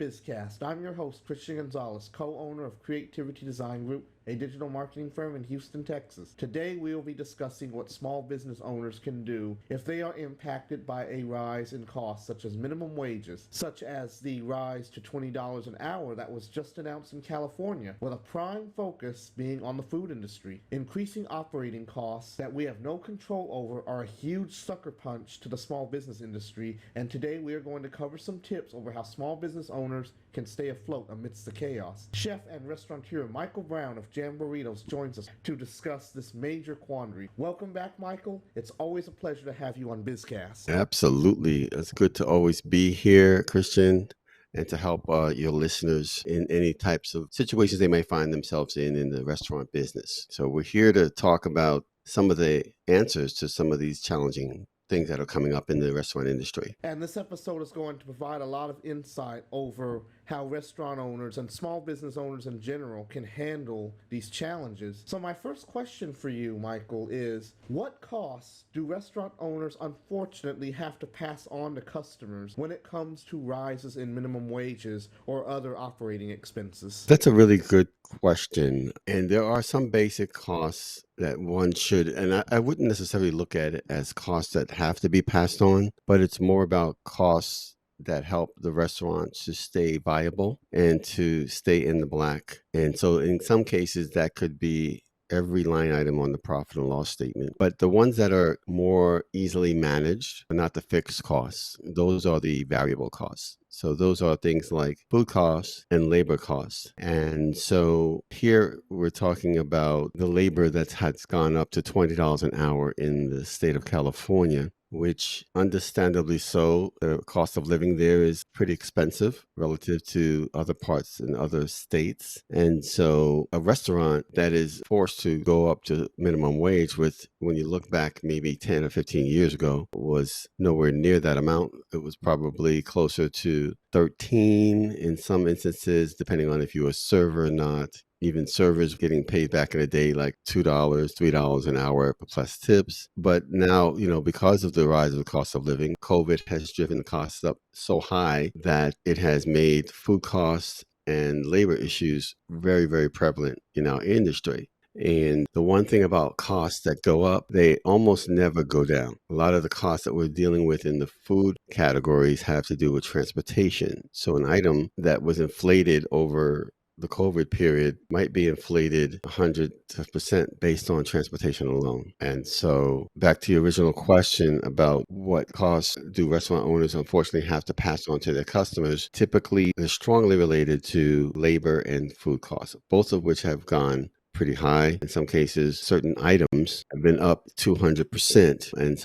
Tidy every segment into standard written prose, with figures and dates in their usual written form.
BizCast. I'm your host, Christian Gonzalez, co-owner of Creativity Design Group, a digital marketing firm in Houston, Texas. Today we will be discussing what small business owners can do if they are impacted by a rise in costs such as minimum wages, such as the rise to $20 an hour that was just announced in California, with a prime focus being on the food industry. Increasing operating costs that we have no control over are a huge sucker punch to the small business industry, and today we are going to cover some tips over how small business owners can stay afloat amidst the chaos. Chef and restaurateur Michael Brown of Jamburritos joins us to discuss this major quandary. Welcome back, Michael. It's always a pleasure to have you on BizCast. Absolutely. It's good to always be here, Christian, and to help your listeners in any types of situations they might find themselves in the restaurant business. So we're here to talk about some of the answers to some of these challenging things that are coming up in the restaurant industry. And this episode is going to provide a lot of insight over how restaurant owners and small business owners in general can handle these challenges. So my first question for you, Michael, is what costs do restaurant owners unfortunately have to pass on to customers when it comes to rises in minimum wages or other operating expenses? That's a really good question. And there are some basic costs that one should, and I wouldn't necessarily look at it as costs that have to be passed on, but it's more about costs that help the restaurants to stay viable and to stay in the black. And so in some cases, that could be every line item on the profit and loss statement. But the ones that are more easily managed are not the fixed costs. Those are the variable costs. So those are things like food costs and labor costs. And so here we're talking about the labor that has gone up to $20 an hour in the state of California, which understandably so, the cost of living there is pretty expensive relative to other parts in other states. And so a restaurant that is forced to go up to minimum wage with, when you look back maybe 10 or 15 years ago, was nowhere near that amount. It was probably closer to 13 in some instances, depending on if you were a server or not. Even servers getting paid back in the day like $2, $3 an hour plus tips. But now, because of the rise of the cost of living, COVID has driven the costs up so high that it has made food costs and labor issues very, very prevalent in our industry. And the one thing about costs that go up, they almost never go down. A lot of the costs that we're dealing with in the food categories have to do with transportation. So an item that was inflated over the COVID period might be inflated 100% based on transportation alone. And so back to your original question about what costs do restaurant owners unfortunately have to pass on to their customers, typically they're strongly related to labor and food costs, both of which have gone pretty high. In some cases, certain items have been up 200%. And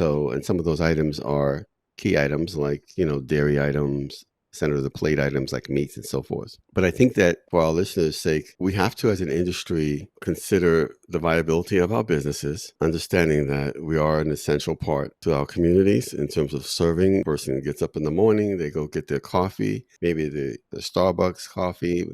some of those items are key items like, dairy items, center of the plate items like meats and so forth. But I think that for our listeners' sake, we have to, as an industry, consider the viability of our businesses, understanding that we are an essential part to our communities in terms of serving. A person gets up in the morning, they go get their coffee, maybe the Starbucks coffee.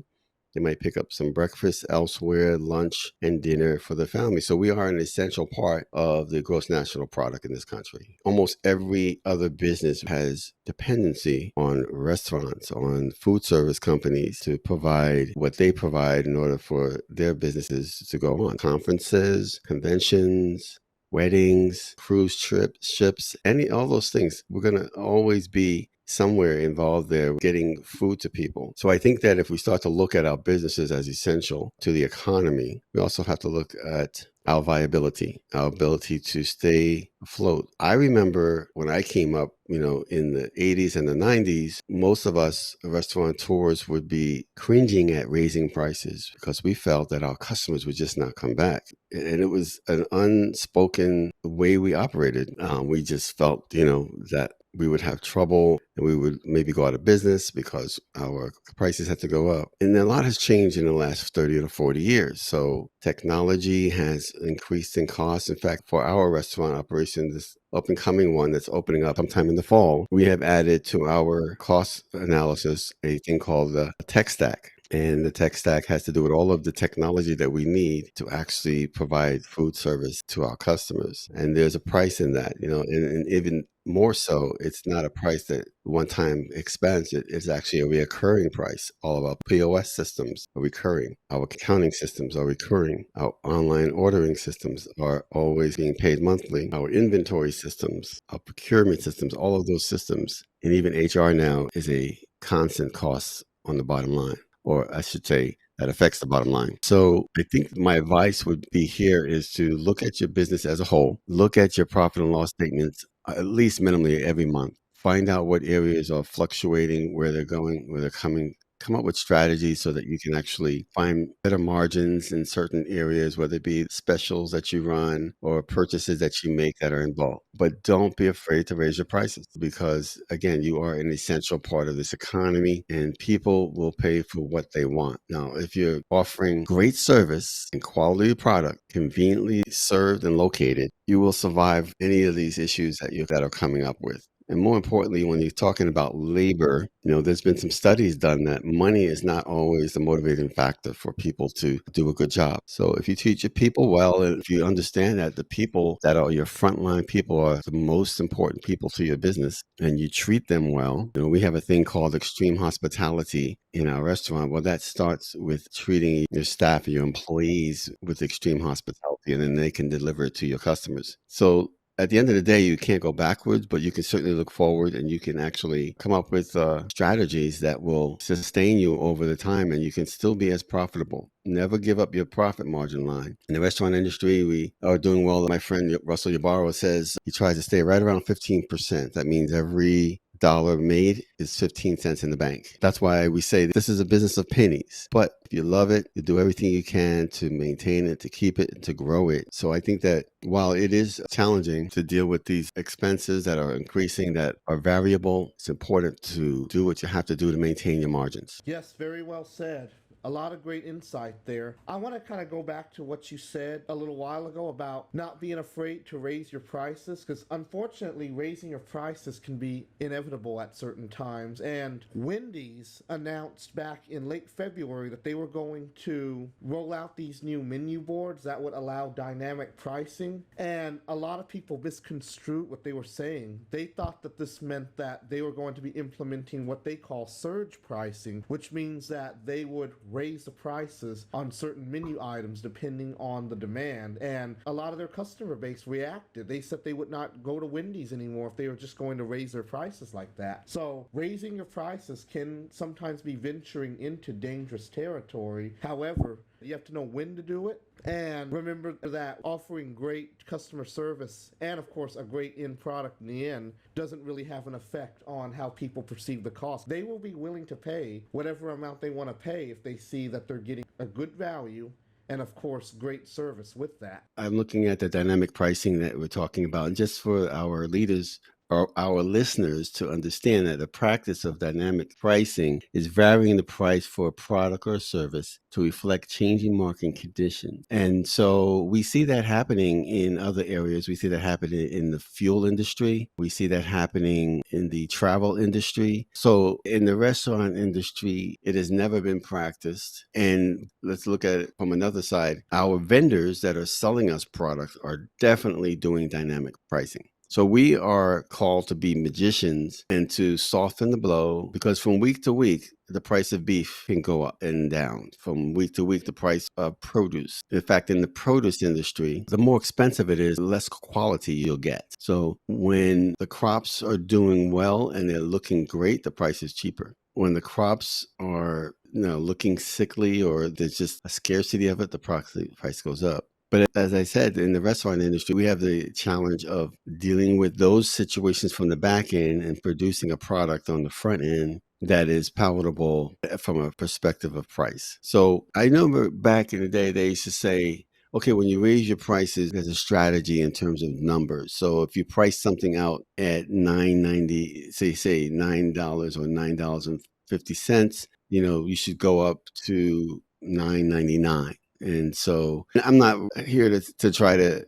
They might pick up some breakfast elsewhere, lunch and dinner for the family. So we are an essential part of the gross national product in this country. Almost every other business has dependency on restaurants, on food service companies to provide what they provide in order for their businesses to go on. Conferences, conventions, weddings, cruise trips, ships, all those things. We're going to always be somewhere involved there getting food to people. So I think that if we start to look at our businesses as essential to the economy, we also have to look at our viability, our ability to stay afloat. I remember when I came up, in the 80s and the 90s, most of us restaurateurs would be cringing at raising prices because we felt that our customers would just not come back. And it was an unspoken way we operated. We just felt, that we would have trouble and we would maybe go out of business because our prices had to go up. And a lot has changed in the last 30 to 40 years. So technology has increased in cost. In fact, for our restaurant operation, this up and coming one that's opening up sometime in the fall, we have added to our cost analysis a thing called the tech stack. And the tech stack has to do with all of the technology that we need to actually provide food service to our customers. And there's a price in that, and even more so, it's not a price that one-time expense. It's actually a recurring price. All of our POS systems are recurring. Our accounting systems are recurring. Our online ordering systems are always being paid monthly. Our inventory systems, our procurement systems, all of those systems, and even HR now is a constant cost on the bottom line, or I should say that affects the bottom line. So I think my advice would be here is to look at your business as a whole, look at your profit and loss statements at least minimally every month. Find out what areas are fluctuating, where they're going, where they're coming. Come up with strategies so that you can actually find better margins in certain areas, whether it be specials that you run or purchases that you make that are in bulk. But don't be afraid to raise your prices because, again, you are an essential part of this economy and people will pay for what they want. Now, if you're offering great service and quality product, conveniently served and located, you will survive any of these issues that are coming up with. And more importantly, when you're talking about labor, there's been some studies done that money is not always the motivating factor for people to do a good job. So if you treat your people well, and if you understand that the people that are your frontline people are the most important people to your business, and you treat them well, we have a thing called extreme hospitality in our restaurant. Well, that starts with treating your staff and your employees with extreme hospitality, and then they can deliver it to your customers. So at the end of the day, you can't go backwards, but you can certainly look forward and you can actually come up with strategies that will sustain you over the time and you can still be as profitable. Never give up your profit margin line. In the restaurant industry, we are doing well. My friend Russell Ybarra says he tries to stay right around 15%. That means every dollar made is 15 cents in the bank. That's why we say this is a business of pennies. But if you love it, you do everything you can to maintain it, to keep it, and to grow it. So I think that while it is challenging to deal with these expenses that are increasing, that are variable, it's important to do what you have to do to maintain your margins. Yes, very well said. A lot of great insight there. I want to kind of go back to what you said a little while ago about not being afraid to raise your prices, because unfortunately, raising your prices can be inevitable at certain times. And Wendy's announced back in late February that they were going to roll out these new menu boards that would allow dynamic pricing. And a lot of people misconstrued what they were saying. They thought that this meant that they were going to be implementing what they call surge pricing, which means that they would raise the prices on certain menu items depending on the demand. And a lot of their customer base reacted. They said they would not go to Wendy's anymore if they were just going to raise their prices like that. So raising your prices can sometimes be venturing into dangerous territory. However, you have to know when to do it. And remember that offering great customer service and, of course, a great end product in the end doesn't really have an effect on how people perceive the cost. They will be willing to pay whatever amount they want to pay if they see that they're getting a good value and, of course, great service with that. I'm looking at the dynamic pricing that we're talking about. And just for our leaders or our listeners to understand that the practice of dynamic pricing is varying the price for a product or service to reflect changing market conditions. And so we see that happening in other areas. We see that happening in the fuel industry. We see that happening in the travel industry. So in the restaurant industry, it has never been practiced. And let's look at it from another side. Our vendors that are selling us products are definitely doing dynamic pricing. So we are called to be magicians and to soften the blow because from week to week, the price of beef can go up and down. From week to week, the price of produce. In fact, in the produce industry, the more expensive it is, the less quality you'll get. So when the crops are doing well and they're looking great, the price is cheaper. When the crops are looking sickly or there's just a scarcity of it, the price goes up. But as I said, in the restaurant industry, we have the challenge of dealing with those situations from the back end and producing a product on the front end that is palatable from a perspective of price. So I know back in the day, they used to say, okay, when you raise your prices, there's a strategy in terms of numbers. So if you price something out at $9.90, say $9 or $9.50, you should go up to $9.99. And so I'm not here to try to,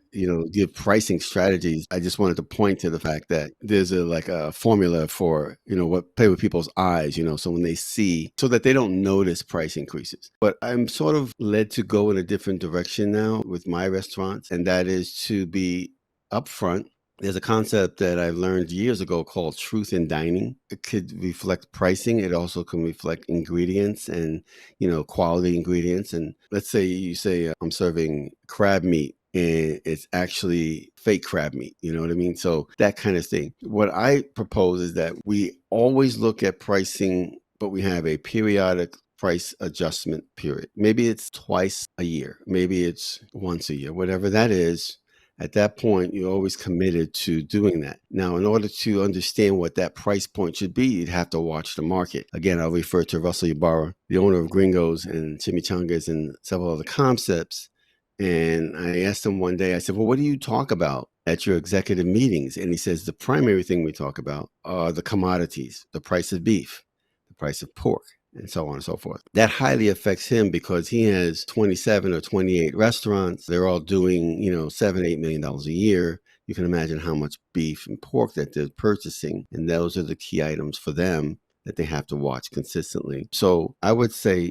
give pricing strategies. I just wanted to point to the fact that there's a formula for, what play with people's eyes, so when they see, so that they don't notice price increases. But I'm sort of led to go in a different direction now with my restaurants, and that is to be upfront There's a concept that I learned years ago called truth in dining. It could reflect pricing. It also can reflect ingredients and, quality ingredients. And let's say you say, I'm serving crab meat and it's actually fake crab meat. You know what I mean? So that kind of thing. What I propose is that we always look at pricing, but we have a periodic price adjustment period. Maybe it's twice a year. Maybe it's once a year, whatever that is. At that point, you're always committed to doing that. Now, in order to understand what that price point should be, you'd have to watch the market. Again, I'll refer to Russell Ibarra, the owner of Gringos and Chimichangas and several other concepts. And I asked him one day, I said, well, what do you talk about at your executive meetings? And he says, the primary thing we talk about are the commodities, the price of beef, the price of pork, and so on and so forth. That highly affects him because he has 27 or 28 restaurants. They're all doing, $7, $8 million a year. You can imagine how much beef and pork that they're purchasing. And those are the key items for them that they have to watch consistently. So I would say,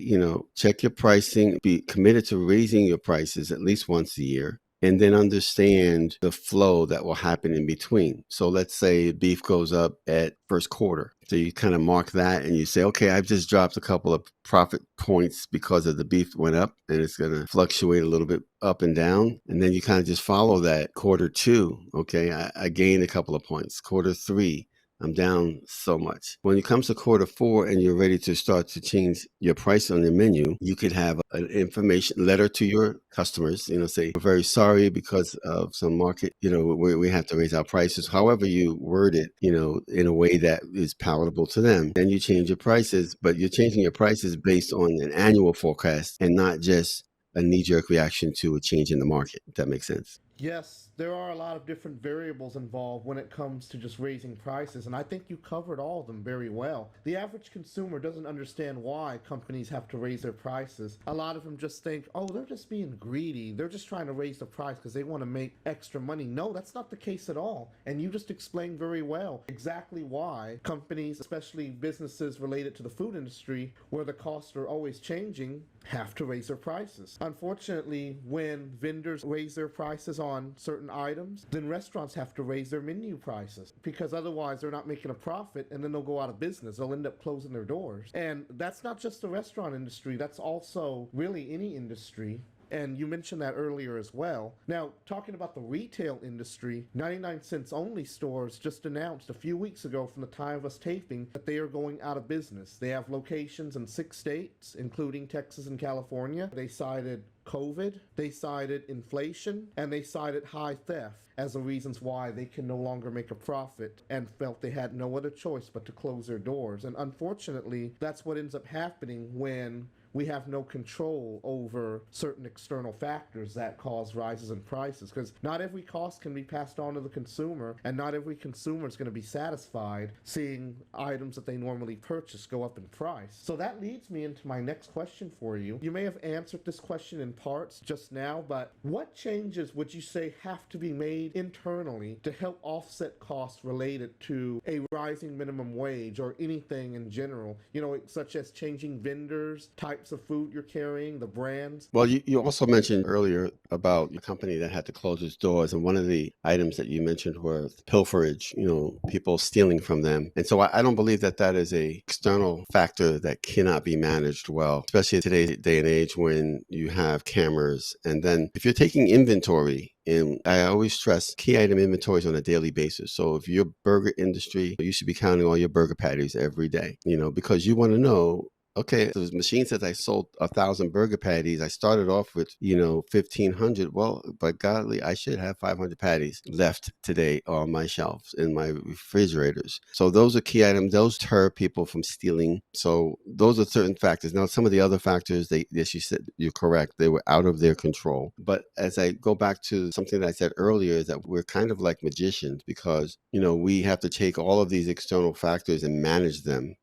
check your pricing, be committed to raising your prices at least once a year, and then understand the flow that will happen in between. So let's say beef goes up at first quarter. So you kind of mark that and you say, okay, I've just dropped a couple of profit points because of the beef went up, and it's going to fluctuate a little bit up and down. And then you kind of just follow that. Quarter two, okay, I gained a couple of points. Quarter three, I'm down so much. When it comes to quarter four and you're ready to start to change your price on your menu, you could have an information letter to your customers, say, we're very sorry because of some market, we have to raise our prices. However you word it, in a way that is palatable to them. Then you change your prices, but you're changing your prices based on an annual forecast and not just a knee-jerk reaction to a change in the market, if that makes sense. Yes, there are a lot of different variables involved when it comes to just raising prices, and I think you covered all of them very well. The average consumer doesn't understand why companies have to raise their prices. A lot of them just think, oh, they're just being greedy. They're just trying to raise the price because they want to make extra money. No, that's not the case at all. And you just explained very well exactly why companies, especially businesses related to the food industry, where the costs are always changing, have to raise their prices. Unfortunately, when vendors raise their prices on certain items, then restaurants have to raise their menu prices because otherwise they're not making a profit, and then they'll go out of business. They'll end up closing their doors. And that's not just the restaurant industry, that's also really any industry. And you mentioned that earlier as well. Now, talking about the retail industry, 99 cents only stores just announced a few weeks ago from the time of us taping that they are going out of business. They have locations in 6 states, including Texas and California. They cited COVID, they cited inflation, and they cited high theft as the reasons why they can no longer make a profit, and felt they had no other choice but to close their doors. And unfortunately, that's what ends up happening when we have no control over certain external factors that cause rises in prices, because not every cost can be passed on to the consumer, and not every consumer is going to be satisfied seeing items that they normally purchase go up in price. So that leads me into my next question for you. You may have answered this question in parts just now, but what changes would you say have to be made internally to help offset costs related to a rising minimum wage or anything in general, such as changing vendors, types of food you're carrying, the brands? Well, you also mentioned earlier about a company that had to close its doors. And one of the items that you mentioned were pilferage, people stealing from them. And so I don't believe that that is a external factor that cannot be managed well, especially in today's day and age when you have cameras. And then if you're taking inventory, and I always stress key item inventories on a daily basis. So if you're burger industry, you should be counting all your burger patties every day, because you want to know, okay, those machines that I sold 1,000 burger patties, I started off with, 1,500. Well, but godly, I should have 500 patties left today on my shelves in my refrigerators. So those are key items. Those deter people from stealing. So those are certain factors. Now, some of the other factors, yes, you said you're correct. They were out of their control. But as I go back to something that I said earlier, is that we're kind of like magicians because, we have to take all of these external factors and manage them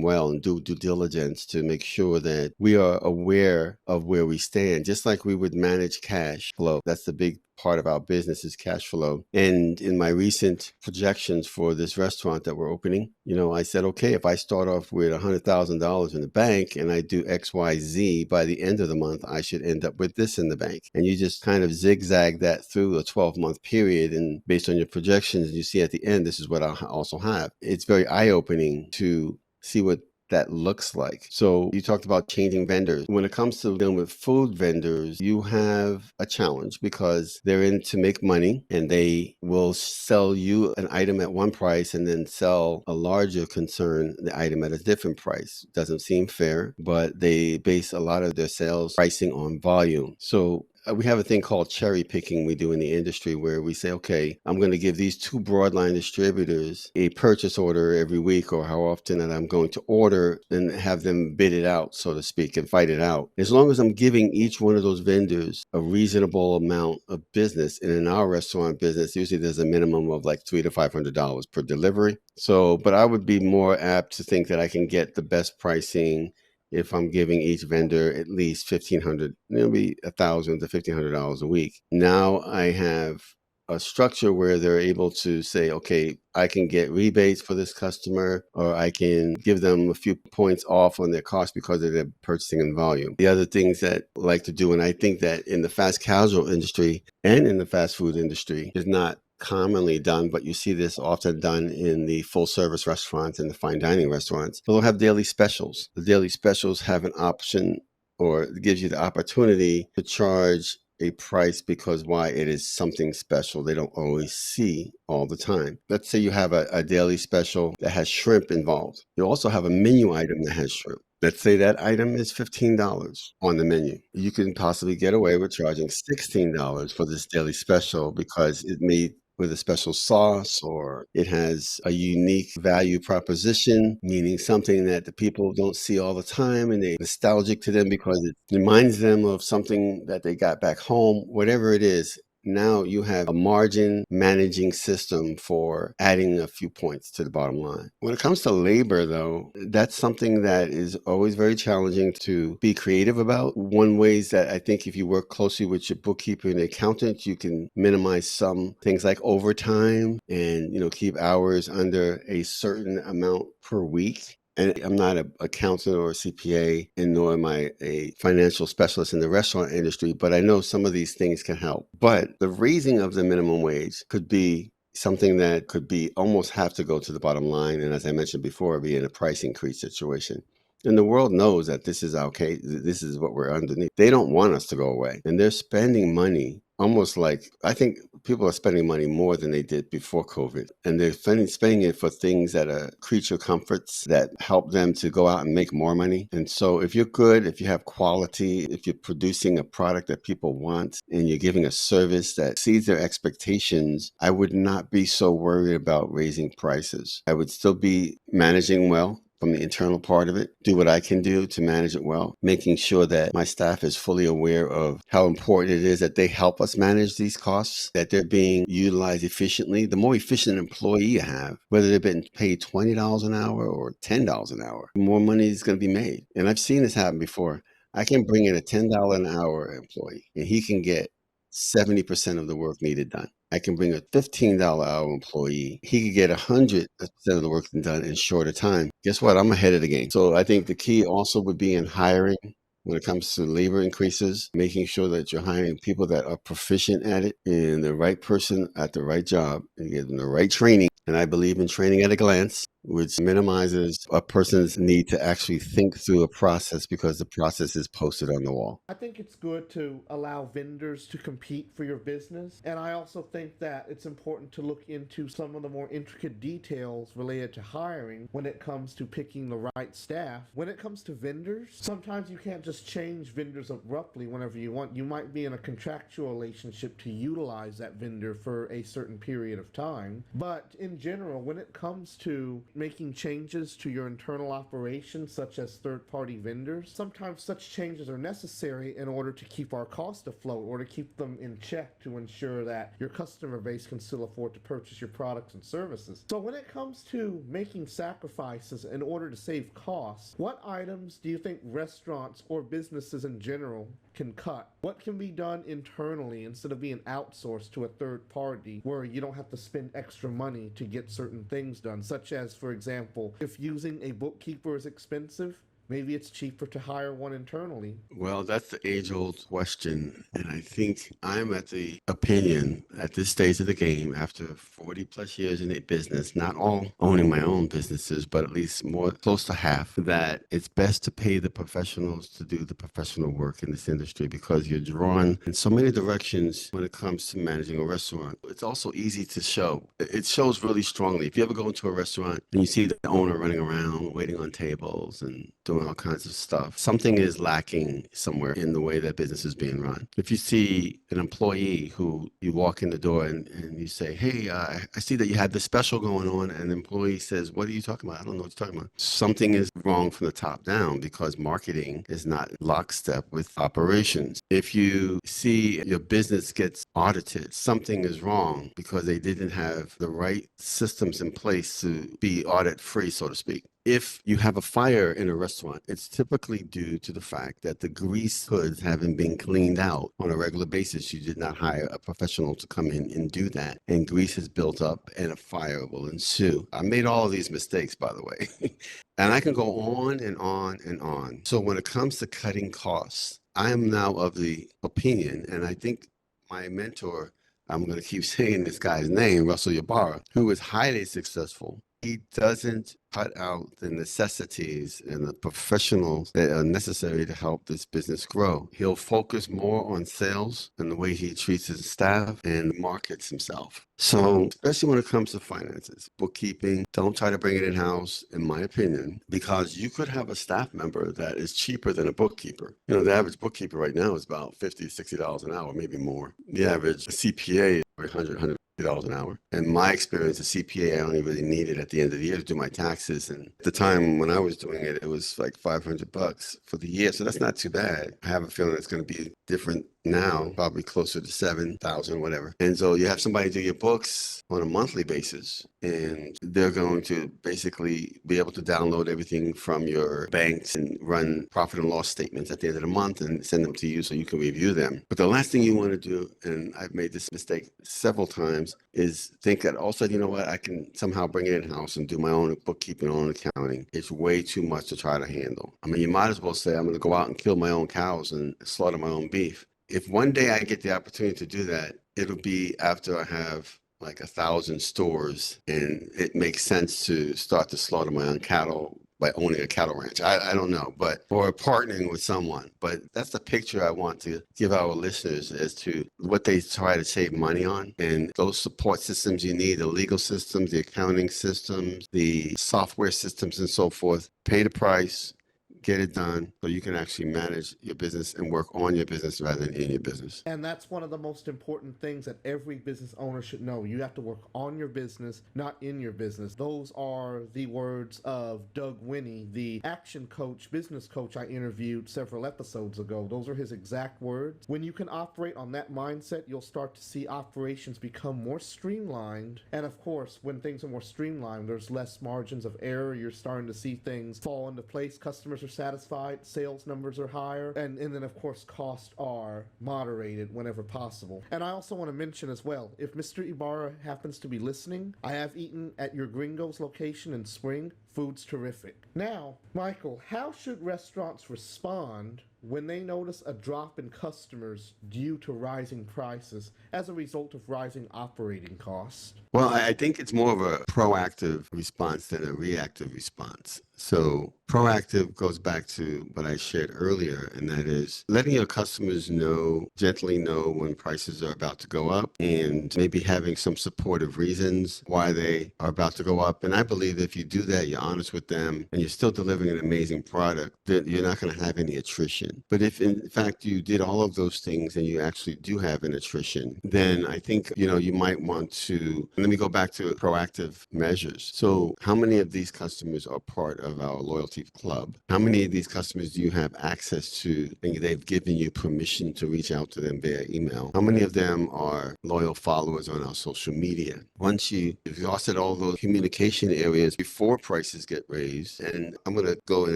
well and do due diligence to make sure that we are aware of where we stand, just like we would manage cash flow. That's the big part of our business is cash flow. And in my recent projections for this restaurant that we're opening, I said, okay, if I start off with $100,000 in the bank and I do XYZ, by the end of the month, I should end up with this in the bank. And you just kind of zigzag that through a 12-month period. And based on your projections, you see at the end, this is what I also have. It's very eye-opening to see what that looks like. So you talked about changing vendors. When it comes to dealing with food vendors, you have a challenge because they're in to make money and they will sell you an item at one price and then sell a larger concern the item at a different price. Doesn't seem fair, but they base a lot of their sales pricing on volume. So we have a thing called cherry picking we do in the industry where we say, okay, I'm going to give these two broadline distributors a purchase order every week or how often that I'm going to order and have them bid it out, so to speak, and fight it out. As long as I'm giving each one of those vendors a reasonable amount of business, and in our restaurant business, usually there's a minimum of like $300 to $500 per delivery. So, but I would be more apt to think that I can get the best pricing if I'm giving each vendor at least $1,500, it'll be $1,000 to $1,500 a week. Now I have a structure where they're able to say, okay, I can get rebates for this customer, or I can give them a few points off on their cost because of their purchasing in volume. The other things that I like to do, and I think that in the fast casual industry and in the fast food industry is not commonly done, but you see this often done in the full service restaurants and the fine dining restaurants. They'll have daily specials. The daily specials have an option, or it gives you the opportunity to charge a price because why? It is something special they don't always see all the time. Let's say you have a daily special that has shrimp involved. You also have a menu item that has shrimp. Let's say that item is $15 on the menu. You can possibly get away with charging $16 for this daily special because it made with a special sauce, or it has a unique value proposition, meaning something that the people don't see all the time and they're nostalgic to them because it reminds them of something that they got back home, whatever it is. Now you have a margin managing system for adding a few points to the bottom line. When it comes to labor, though, that's something that is always very challenging to be creative about. One ways that I think if you work closely with your bookkeeper and accountant, you can minimize some things like overtime and, keep hours under a certain amount per week. And I'm not an accountant or a CPA, and nor am I a financial specialist in the restaurant industry, but I know some of these things can help. But the raising of the minimum wage could be something that could be almost have to go to the bottom line. And as I mentioned before, be in a price increase situation. And the world knows that this is okay. This is what we're underneath. They don't want us to go away. And they're spending money almost like, I think people are spending money more than they did before COVID. And they're spending it for things that are creature comforts that help them to go out and make more money. And so if you're good, if you have quality, if you're producing a product that people want, and you're giving a service that exceeds their expectations, I would not be so worried about raising prices. I would still be managing well from the internal part of it, do what I can do to manage it well, making sure that my staff is fully aware of how important it is that they help us manage these costs, that they're being utilized efficiently. The more efficient employee you have, whether they're being paid $20 an hour or $10 an hour, the more money is going to be made. And I've seen this happen before. I can bring in a $10 an hour employee and he can get 70% of the work needed done. I can bring a $15 hour employee. He could get 100% of the work done in shorter time. Guess what? I'm ahead of the game. So I think the key also would be in hiring when it comes to labor increases, making sure that you're hiring people that are proficient at it and the right person at the right job and give them the right training. And I believe in training at a glance, which minimizes a person's need to actually think through a process because the process is posted on the wall. I think it's good to allow vendors to compete for your business. And I also think that it's important to look into some of the more intricate details related to hiring when it comes to picking the right staff. When it comes to vendors, sometimes you can't just change vendors abruptly whenever you want. You might be in a contractual relationship to utilize that vendor for a certain period of time. But in general, when it comes to making changes to your internal operations, such as third-party vendors, sometimes such changes are necessary in order to keep our costs afloat or to keep them in check to ensure that your customer base can still afford to purchase your products and services. So when it comes to making sacrifices in order to save costs, what items do you think restaurants or businesses in general can cut? What can be done internally instead of being outsourced to a third party where you don't have to spend extra money to get certain things done, such as, for example, if using a bookkeeper is expensive, maybe it's cheaper to hire one internally. Well, that's the age-old question, and I think I'm at the opinion at this stage of the game, after 40 plus years in a business, not all owning my own businesses, but at least more close to half, that it's best to pay the professionals to do the professional work in this industry because you're drawn in so many directions when it comes to managing a restaurant. It's also easy to show. It shows really strongly. If you ever go into a restaurant and you see the owner running around, waiting on tables and doing all kinds of stuff, something is lacking somewhere in the way that business is being run. If you see an employee who you walk in the door and you say, hey, I see that you had this special going on, and the employee says, what are you talking about? I don't know what you're talking about. Something is wrong from the top down because marketing is not lockstep with operations. If you see your business gets audited, something is wrong because they didn't have the right systems in place to be audit free, so to speak. If you have a fire in a restaurant, it's typically due to the fact that the grease hoods haven't been cleaned out on a regular basis. You did not hire a professional to come in and do that. And grease has built up and a fire will ensue. I made all of these mistakes, by the way. And I can go on and on and on. So when it comes to cutting costs, I am now of the opinion, and I think my mentor, I'm going to keep saying this guy's name, Russell Ybarra, who is highly successful. He doesn't cut out the necessities and the professionals that are necessary to help this business grow. He'll focus more on sales and the way he treats his staff and markets himself. So, especially when it comes to finances, bookkeeping, don't try to bring it in-house, in my opinion, because you could have a staff member that is cheaper than a bookkeeper. You know, the average bookkeeper right now is about $50, $60 an hour, maybe more. The average CPA is $100, $150 an hour. And my experience as CPA, I only really needed at the end of the year to do my taxes. And at the time when I was doing it, it was like $500 for the year. So that's not too bad. I have a feeling it's going to be different now, probably closer to 7,000, whatever. And so you have somebody do your books on a monthly basis, and they're going to basically be able to download everything from your banks and run profit and loss statements at the end of the month and send them to you so you can review them. But the last thing you want to do, and I've made this mistake several times, is think that also, you know what, I can somehow bring it in-house and do my own bookkeeping, own accounting. It's way too much to try to handle. I mean, you might as well say, I'm going to go out and kill my own cows and slaughter my own beef. If one day I get the opportunity to do that, it'll be after I have like 1,000 stores and it makes sense to start to slaughter my own cattle by owning a cattle ranch. I don't know, but or partnering with someone. But that's the picture I want to give our listeners as to what they try to save money on. And those support systems you need, the legal systems, the accounting systems, the software systems and so forth, pay the price, get it done so you can actually manage your business and work on your business rather than in your business. And that's one of the most important things that every business owner should know. You have to work on your business, not in your business. Those are the words of Doug Winnie, the action coach, business coach I interviewed several episodes ago. Those are his exact words. When you can operate on that mindset, you'll start to see operations become more streamlined. And of course, when things are more streamlined, there's less margins of error. You're starting to see things fall into place. Customers are satisfied, sales numbers are higher, and then of course costs are moderated whenever possible. And I also want to mention as well, if Mr. Ibarra happens to be listening, I have eaten at your Gringos location in Spring. Food's terrific. Now, Michael, how should restaurants respond when they notice a drop in customers due to rising prices as a result of rising operating costs? Well, I think it's more of a proactive response than a reactive response. So proactive goes back to what I shared earlier, and that is letting your customers know, gently know when prices are about to go up, and maybe having some supportive reasons why they are about to go up. And I believe if you do that, you're honest with them, and you're still delivering an amazing product, that you're not going to have any attrition. But if in fact you did all of those things and you actually do have an attrition, then I think, you might want to, let me go back to proactive measures. So how many of these customers are part of our loyalty club? How many of these customers do you have access to and they've given you permission to reach out to them via email? How many of them are loyal followers on our social media? Once you exhausted all those communication areas before prices prices get raised. And I'm going to go in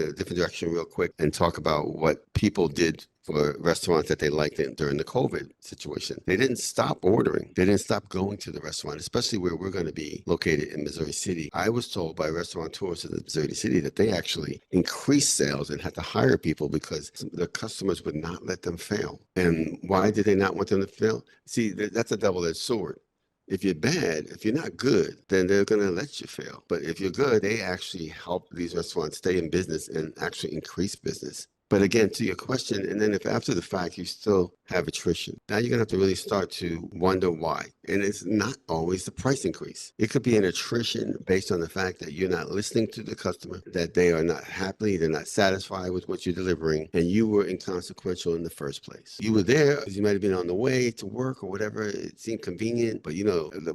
a different direction real quick and talk about what people did for restaurants that they liked during the COVID situation. They didn't stop ordering. They didn't stop going to the restaurant, especially where we're going to be located in Missouri City. I was told by restaurateurs in the Missouri City that they actually increased sales and had to hire people because the customers would not let them fail. And why did they not want them to fail? See, that's a double-edged sword. If you're bad, if you're not good, then they're going to let you fail. But if you're good, they actually help these restaurants stay in business and actually increase business. But again, to your question, and then if after the fact you still have attrition, now you're going to have to really start to wonder why. And it's not always the price increase. It could be an attrition based on the fact that you're not listening to the customer, that they are not happy, they're not satisfied with what you're delivering, and you were inconsequential in the first place. You were there because you might have been on the way to work or whatever. It seemed convenient, but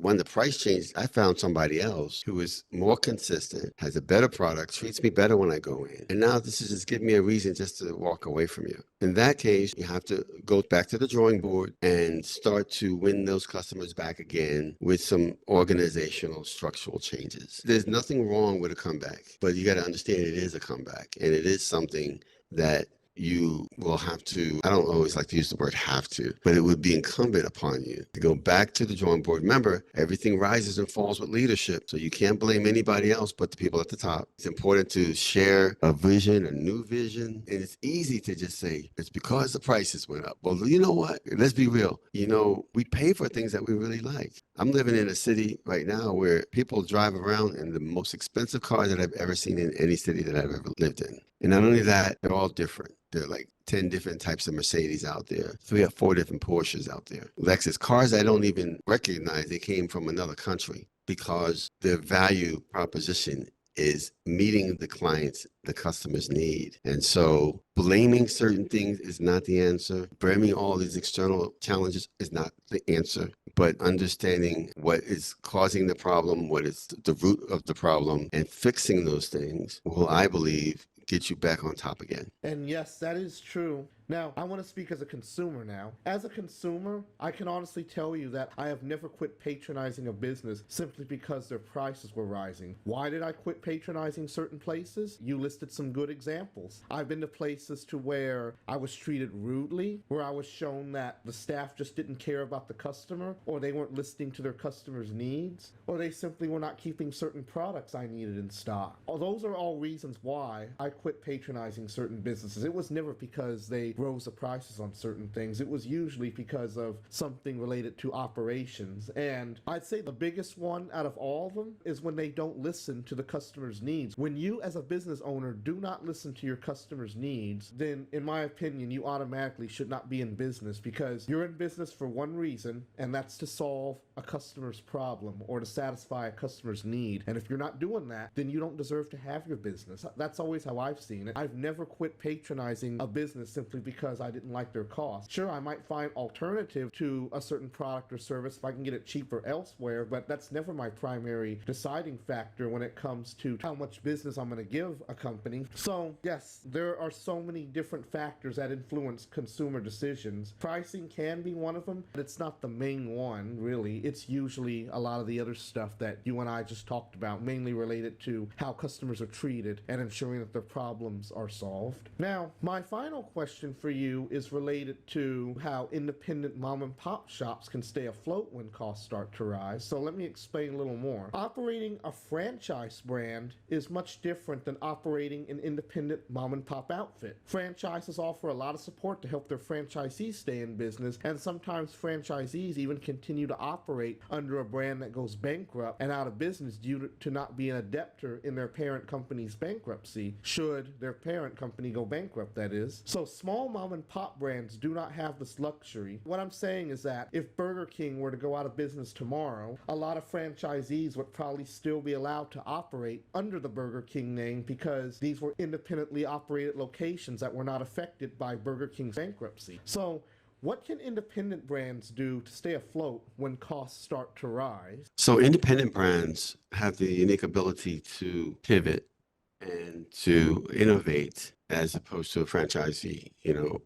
when the price changed, I found somebody else who is more consistent, has a better product, treats me better when I go in. And now this is just giving me a reason just to walk away from you. In that case, you have to go back to the drawing board and start to win those customers back again with some organizational structural changes. There's nothing wrong with a comeback, but you got to understand it is a comeback, and it is something that you will have to, I don't always like to use the word have to, but it would be incumbent upon you to go back to the drawing board. Remember, everything rises and falls with leadership, so you can't blame anybody else but the people at the top. It's important to share a vision, a new vision, and it's easy to just say, it's because the prices went up. Well, you know what? Let's be real. We pay for things that we really like. I'm living in a city right now where people drive around in the most expensive cars that I've ever seen in any city that I've ever lived in. And not only that, they're all different. There are like 10 different types of Mercedes out there. 3 or 4 different Porsches out there. Lexus, cars I don't even recognize. They came from another country because their value proposition is meeting the customer's need. And so blaming certain things is not the answer. Blaming all these external challenges is not the answer. But understanding what is causing the problem, what is the root of the problem, and fixing those things will, I believe, get you back on top again. And yes, that is true. Now, I want to speak as a consumer now. As a consumer, I can honestly tell you that I have never quit patronizing a business simply because their prices were rising. Why did I quit patronizing certain places? You listed some good examples. I've been to places to where I was treated rudely, where I was shown that the staff just didn't care about the customer, or they weren't listening to their customers' needs, or they simply were not keeping certain products I needed in stock. Those are all reasons why I quit patronizing certain businesses. It was never because they rose the prices on certain things. It was usually because of something related to operations. And I'd say the biggest one out of all of them is when they don't listen to the customer's needs. When you as a business owner do not listen to your customer's needs, then in my opinion, you automatically should not be in business, because you're in business for one reason, and that's to solve a customer's problem or to satisfy a customer's need. And if you're not doing that, then you don't deserve to have your business. That's always how I've seen it. I've never quit patronizing a business simply because I didn't like their cost. Sure, I might find alternative to a certain product or service if I can get it cheaper elsewhere, but that's never my primary deciding factor when it comes to how much business I'm going to give a company. So yes, there are so many different factors that influence consumer decisions. Pricing can be one of them, but it's not the main one, really. It's usually a lot of the other stuff that you and I just talked about, mainly related to how customers are treated and ensuring that their problems are solved. Now, my final question for you is related to how independent mom and pop shops can stay afloat when costs start to rise. So let me explain a little more. Operating a franchise brand is much different than operating an independent mom and pop outfit. Franchises offer a lot of support to help their franchisees stay in business, and sometimes franchisees even continue to operate under a brand that goes bankrupt and out of business due to not being a debtor in their parent company's bankruptcy, should their parent company go bankrupt, that is. So small mom and pop brands do not have this luxury. What I'm saying is that if Burger King were to go out of business tomorrow, a lot of franchisees would probably still be allowed to operate under the Burger King name because these were independently operated locations that were not affected by Burger King's bankruptcy. So what can independent brands do to stay afloat when costs start to rise? So independent brands have the unique ability to pivot and to innovate as opposed to a franchisee,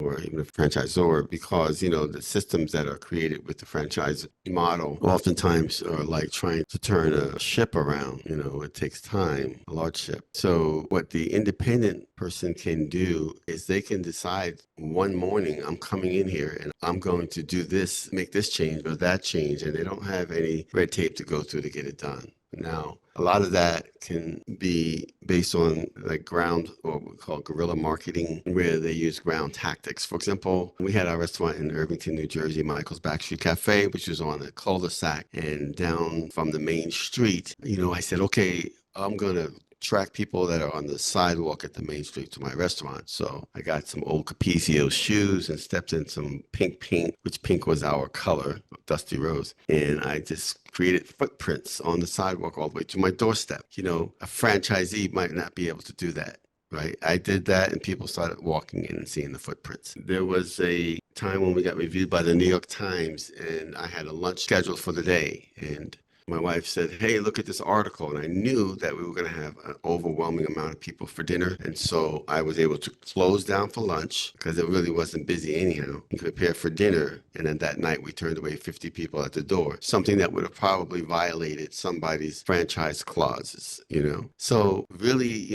or even a franchisor, because, the systems that are created with the franchise model oftentimes are like trying to turn a ship around. It takes time, a large ship. So what the independent person can do is they can decide one morning, I'm coming in here and I'm going to do this, make this change or that change, and they don't have any red tape to go through to get it done. Now, a lot of that can be based on like ground, or what we call guerrilla marketing, where they use ground tactics. For example, we had our restaurant in Irvington, New Jersey, Michael's Backstreet Cafe, which was on a cul-de-sac, and down from the main street, I said, okay, I'm going to track people that are on the sidewalk at the main street to my restaurant. So I got some old Capezio shoes and stepped in some pink paint, which pink was our color, Dusty Rose. And I just created footprints on the sidewalk all the way to my doorstep. A franchisee might not be able to do that. Right. I did that and people started walking in and seeing the footprints. There was a time when we got reviewed by the New York Times and I had a lunch scheduled for the day. And my wife said, hey, look at this article. And I knew that we were going to have an overwhelming amount of people for dinner. And so I was able to close down for lunch because it really wasn't busy anyhow, and prepare for dinner. And then that night we turned away 50 people at the door, something that would have probably violated somebody's franchise clauses, So really,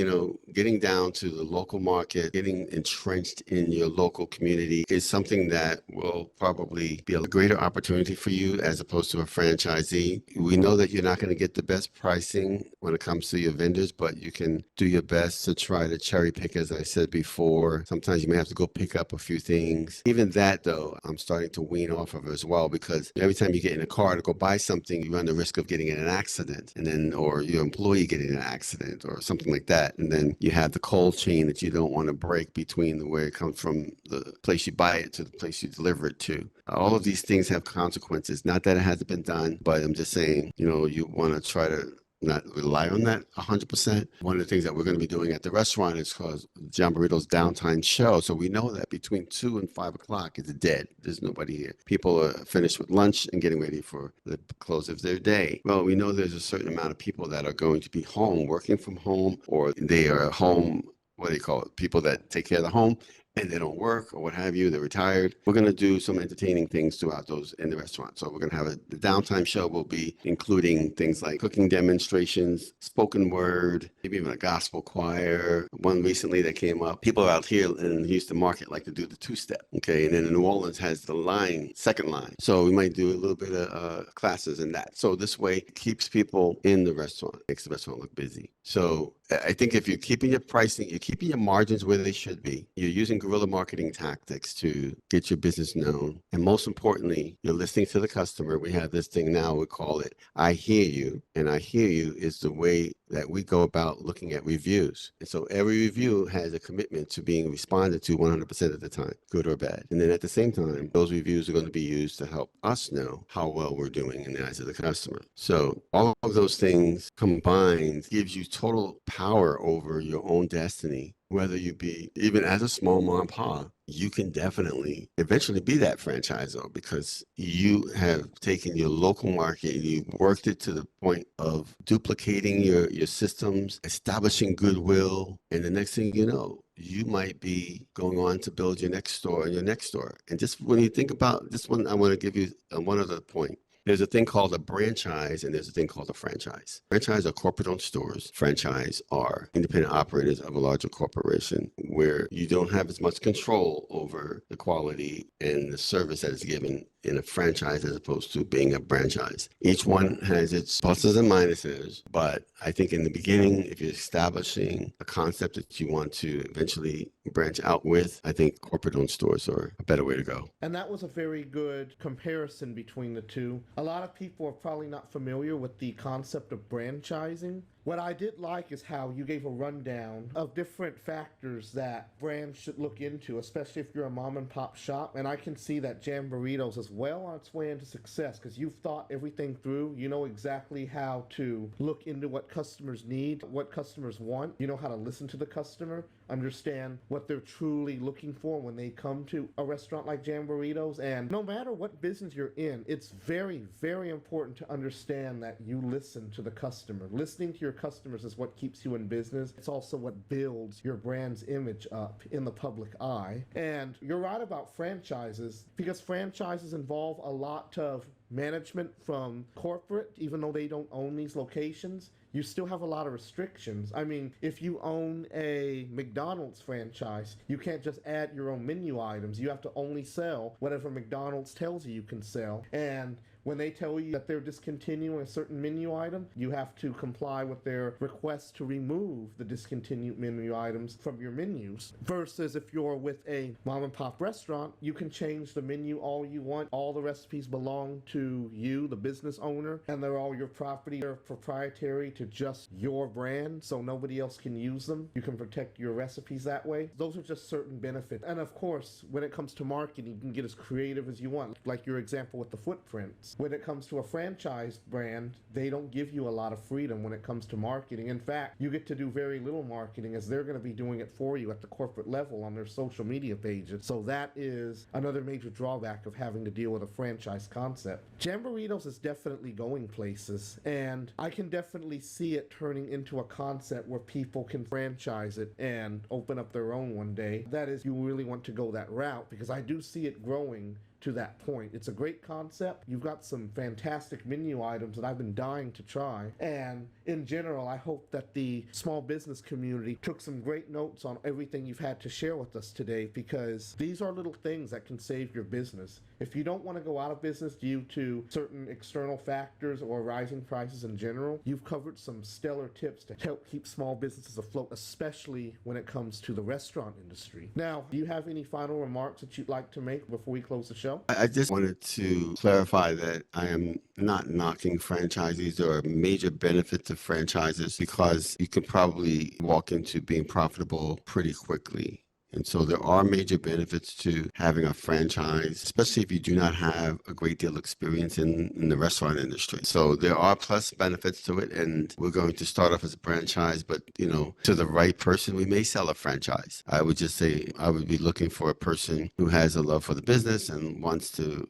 getting down to the local market, getting entrenched in your local community is something that will probably be a greater opportunity for you as opposed to a franchisee. We know that you're not going to get the best pricing when it comes to your vendors, but you can do your best to try to cherry pick, as I said before. Sometimes you may have to go pick up a few things. Even that, though, I'm starting to wean off of as well, because every time you get in a car to go buy something, you run the risk of getting in an accident, or your employee getting in an accident or something like that. And then you have the cold chain that you don't want to break between the way it comes from the place you buy it to the place you deliver it to. All of these things have consequences. Not that it hasn't been done, but I'm just saying, you want to try to not rely on that 100%. One of the things that we're going to be doing at the restaurant is called Jamburritos Downtime Show. So we know that between 2 and 5 o'clock is dead. There's nobody here. People are finished with lunch and getting ready for the close of their day. Well, we know there's a certain amount of people that are going to be home, working from home, or they are home, what do you call it? People that take care of the home and they don't work or what have you, they're retired. We're going to do some entertaining things throughout those in the restaurant. So we're going to have the downtime show will be including things like cooking demonstrations, spoken word, maybe even a gospel choir. One recently that came up, people out here in the Houston market like to do the two-step, okay? And then New Orleans has the second line. So we might do a little bit of classes in that. So this way it keeps people in the restaurant, makes the restaurant look busy. So I think if you're keeping your pricing, you're keeping your margins where they should be, you're using guerrilla marketing tactics to get your business known. And most importantly, you're listening to the customer. We have this thing now, we call it I Hear You. And I Hear You is the way that we go about looking at reviews. And so every review has a commitment to being responded to 100% of the time, good or bad. And then at the same time, those reviews are going to be used to help us know how well we're doing in the eyes of the customer. So all of those things combined gives you total power over your own destiny. Whether you be, even as a small mom and pop, you can definitely eventually be that franchisor because you have taken your local market and you've worked it to the point of duplicating your systems, establishing goodwill. And the next thing you know, you might be going on to build your next store and your next store. And just when you think about this one, I want to give you one other point. There's a thing called a franchise and there's a thing called a franchise. Franchise are corporate-owned stores. Franchise are independent operators of a larger corporation where you don't have as much control over the quality and the service that is given in a franchise as opposed to being a franchise. Each one has its pluses and minuses, but I think in the beginning, if you're establishing a concept that you want to eventually branch out with, I think corporate-owned stores are a better way to go. And that was a very good comparison between the two. A lot of people are probably not familiar with the concept of franchising. What I did like is how you gave a rundown of different factors that brands should look into, especially if you're a mom and pop shop. And I can see that Jamburritos is well on its way into success because you've thought everything through. You know exactly how to look into what customers need, what customers want. You know how to listen to the customer, understand what they're truly looking for when they come to a restaurant like Jamburritos. And no matter what business you're in, it's very, very important to understand that you listen to the customer. Listening to your customers is what keeps you in business. It's also what builds your brand's image up in the public eye. And you're right about franchises, because franchises involve a lot of management from corporate. Even though they don't own these locations, you still have a lot of restrictions. I mean, if you own a McDonald's franchise, you can't just add your own menu items. You have to only sell whatever McDonald's tells you can sell. And when they tell you that they're discontinuing a certain menu item, you have to comply with their request to remove the discontinued menu items from your menus. Versus if you're with a mom and pop restaurant, you can change the menu all you want. All the recipes belong to you, the business owner, and they're all your property. They're proprietary to just your brand, so nobody else can use them. You can protect your recipes that way. Those are just certain benefits. And of course, when it comes to marketing, you can get as creative as you want, like your example with the footprints. When it comes to a franchise brand, they don't give you a lot of freedom when it comes to marketing. In fact, you get to do very little marketing, as they're going to be doing it for you at the corporate level on their social media pages. So that is another major drawback of having to deal with a franchise concept. Jamburritos is definitely going places, and I can definitely see it turning into a concept where people can franchise it and open up their own one day. That is, you really want to go that route, because I do see it growing to that point. It's a great concept. You've got some fantastic menu items that I've been dying to try. And in general, I hope that the small business community took some great notes on everything you've had to share with us today, because these are little things that can save your business. If you don't want to go out of business due to certain external factors or rising prices in general, you've covered some stellar tips to help keep small businesses afloat, especially when it comes to the restaurant industry. Now, do you have any final remarks that you'd like to make before we close the show? I just wanted to clarify that I am not knocking franchisees. There are major benefits of franchises because you can probably walk into being profitable pretty quickly. And so there are major benefits to having a franchise, especially if you do not have a great deal of experience in the restaurant industry. So there are plus benefits to it, and we're going to start off as a franchise, but to the right person, we may sell a franchise. I would just say I would be looking for a person who has a love for the business and wants to,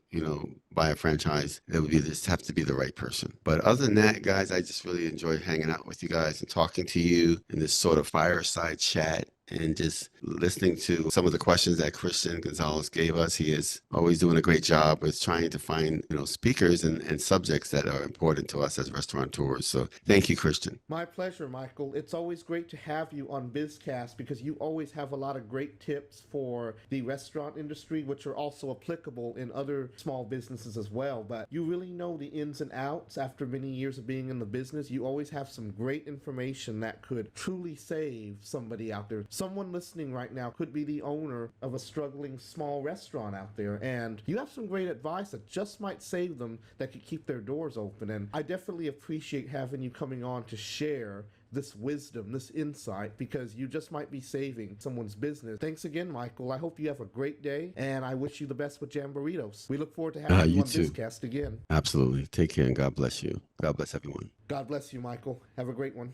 buy a franchise. It would just have to be the right person. But other than that, guys, I just really enjoyed hanging out with you guys and talking to you in this sort of fireside chat, and just listening to some of the questions that Christian Gonzalez gave us. He is always doing a great job with trying to find, speakers and subjects that are important to us as restaurateurs. So thank you, Christian. My pleasure, Michael. It's always great to have you on BizCast, because you always have a lot of great tips for the restaurant industry, which are also applicable in other small businesses as well. But you really know the ins and outs after many years of being in the business. You always have some great information that could truly save somebody out there. Someone listening right now could be the owner of a struggling small restaurant out there, and you have some great advice that just might save them, that could keep their doors open. And I definitely appreciate having you coming on to share this wisdom, this insight, because you just might be saving someone's business. Thanks again, Michael. I hope you have a great day, and I wish you the best with Jamburritos. We look forward to having you on BizCast again. Absolutely. Take care, and God bless you. God bless everyone. God bless you, Michael. Have a great one.